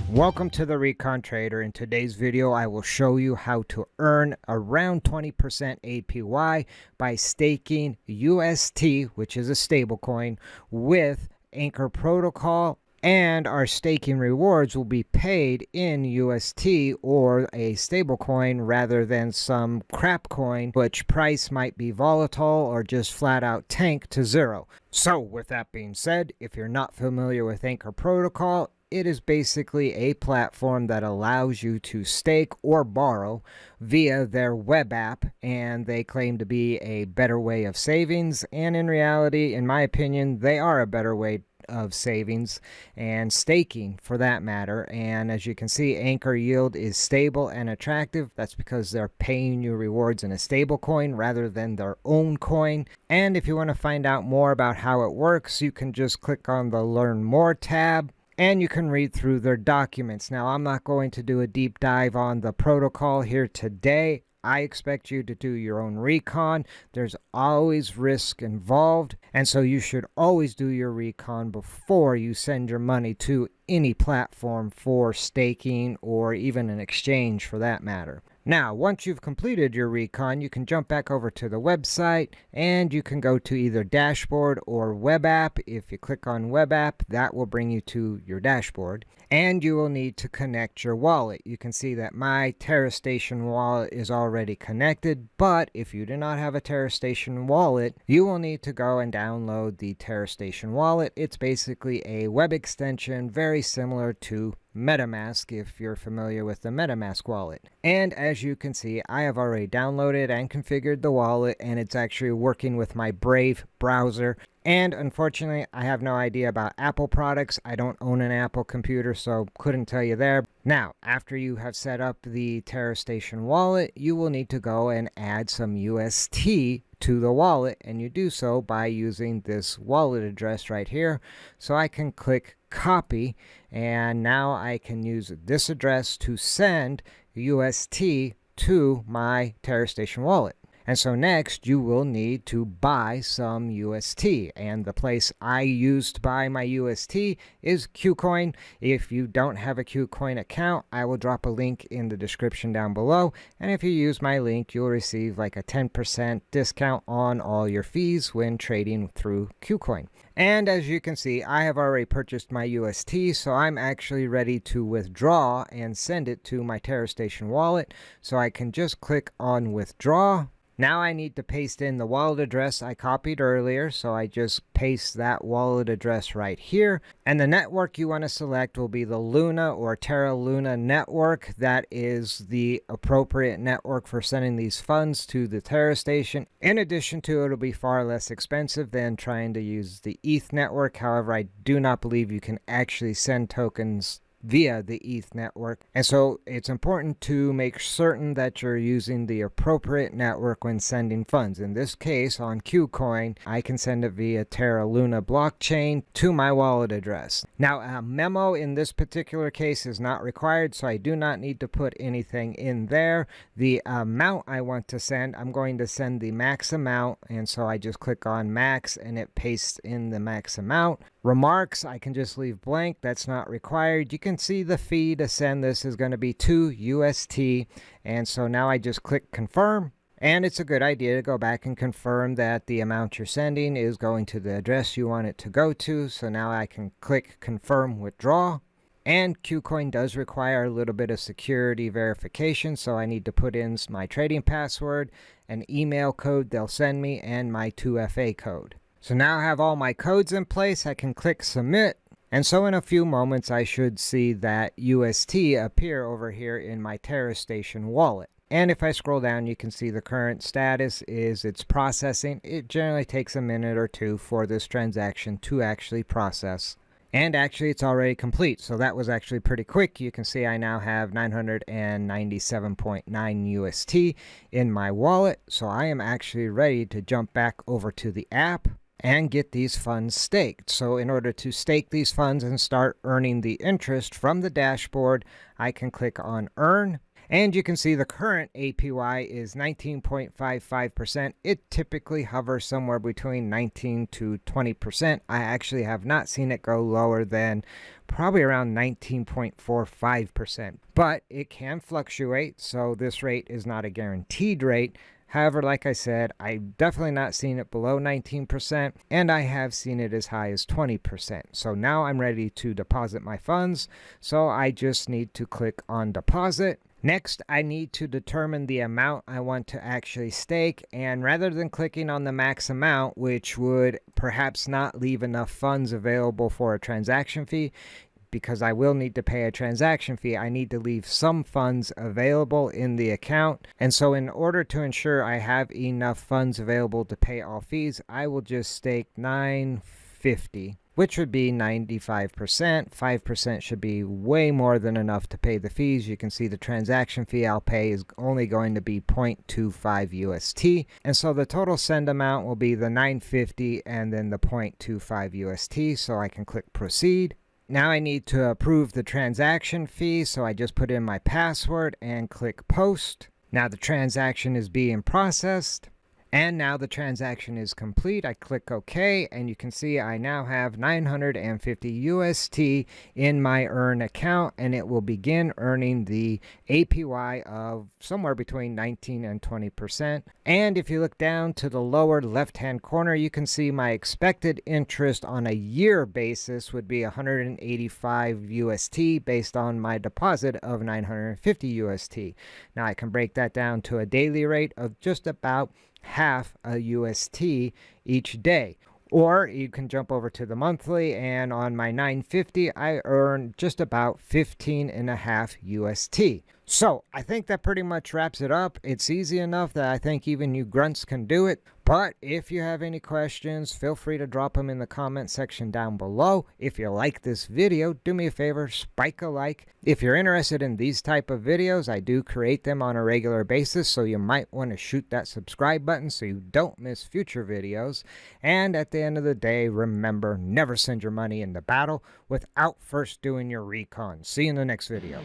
Welcome to the Recon Trader. In today's video, I will show you how to earn around 20% APY by staking UST, which is a stablecoin, with Anchor Protocol, and our staking rewards will be paid in UST or a stablecoin rather than some crap coin, which price might be volatile or just flat out tank to zero. So with that being said, if you're not familiar with Anchor Protocol, it is basically a platform that allows you to stake or borrow via their web app, and they claim to be a better way of savings, and in reality, in my opinion, they are a better way of savings and staking for that matter. And as you can see, Anchor yield is stable and attractive. That's because they're paying you rewards in a stable coin rather than their own coin. And if you want to find out more about how it works, you can just click on the Learn More tab, and you can read through their documents. Now, I'm not going to do a deep dive on the protocol here today. I expect you to do your own recon. There's always risk involved, and so you should always do your recon before you send your money to any platform for staking or even an exchange for that matter. Now, once you've completed your recon, you can jump back over to the website and you can go to either dashboard or web app. If you click on web app, that will bring you to your dashboard, and you will need to connect your wallet. You can see that my TerraStation wallet is already connected, but if you do not have a TerraStation wallet, you will need to go and download the TerraStation wallet. It's basically a web extension very similar to MetaMask, if you're familiar with the MetaMask wallet. And as you can see, I have already downloaded and configured the wallet, and it's actually working with my Brave browser. And unfortunately, I have no idea about Apple products. I don't own an Apple computer, so couldn't tell you there. Now, after you have set up the TerraStation wallet, you will need to go and add some UST to the wallet, and you do so by using this wallet address right here. So I can click copy, and now I can use this address to send UST to my TerraStation wallet. And so next, you will need to buy some UST. And the place I use to buy my UST is KuCoin. If you don't have a KuCoin account, I will drop a link in the description down below. And if you use my link, you'll receive like a 10% discount on all your fees when trading through KuCoin. And as you can see, I have already purchased my UST, so I'm actually ready to withdraw and send it to my TerraStation wallet. So I can just click on withdraw. Now I need to paste in the wallet address I copied earlier, so I just paste that wallet address right here. And the network you want to select will be the Luna or Terra Luna network. That is the appropriate network for sending these funds to the TerraStation. In addition to, it'll be far less expensive than trying to use the ETH network. However, I do not believe you can actually send tokens via the ETH network, and so it's important to make certain that you're using the appropriate network when sending funds. In this case, on KuCoin, I can send it via Terra Luna blockchain to my wallet address. Now, a memo in this particular case is not required, so I do not need to put anything in there. The amount I want to send, I'm going to send the max amount, and so I just click on max and it pastes in the max amount. Remarks, I can just leave blank. That's not required. You can see the fee to send this is going to be 2 UST. And so now I just click confirm. And it's a good idea to go back and confirm that the amount you're sending is going to the address you want it to go to. So now I can click confirm withdraw. And KuCoin does require a little bit of security verification. So I need to put in my trading password, an email code they'll send me, and my 2FA code. So now I have all my codes in place. I can click submit. And so in a few moments, I should see that UST appear over here in my TerraStation wallet. And if I scroll down, you can see the current status is it's processing. It generally takes a minute or two for this transaction to actually process. And actually, it's already complete. So that was actually pretty quick. You can see I now have 997.9 UST in my wallet. So I am actually ready to jump back over to the app and get these funds staked. So in order to stake these funds and start earning the interest from the dashboard, I can click on earn. And you can see the current APY is 19.55%. It typically hovers somewhere between 19 to 20%. I actually have not seen it go lower than probably around 19.45%. But it can fluctuate, so this rate is not a guaranteed rate. However, like I said, I've definitely not seen it below 19%, and I have seen it as high as 20%. So now I'm ready to deposit my funds, so I just need to click on deposit. Next, I need to determine the amount I want to actually stake, and rather than clicking on the max amount, which would perhaps not leave enough funds available for a transaction fee, because I will need to pay a transaction fee, I need to leave some funds available in the account. And so in order to ensure I have enough funds available to pay all fees, I will just stake 950, which would be 95%. 5% should be way more than enough to pay the fees. You can see the transaction fee I'll pay is only going to be 0.25 UST. And so the total send amount will be the 950 and then the 0.25 UST. So I can click proceed. Now I need to approve the transaction fee, so I just put in my password and click post. Now the transaction is being processed. And now the transaction is complete. I click OK, and you can see I now have 950 UST in my earn account, and it will begin earning the APY of somewhere between 19 and 20%. And if you look down to the lower left-hand corner, you can see my expected interest on a year basis would be 185 UST based on my deposit of 950 UST. Now I can break that down to a daily rate of just about half a UST each day. Or you can jump over to the monthly, and on my 950 I earn just about 15.5 UST. So I think that pretty much wraps it up. It's easy enough that I think even you grunts can do it. But if you have any questions, feel free to drop them in the comment section down below. If you like this video, do me a favor, spike a like. If you're interested in these type of videos, I do create them on a regular basis, so you might want to shoot that subscribe button so you don't miss future videos. And at the end of the day, remember, never send your money into battle without first doing your recon. See you in the next video.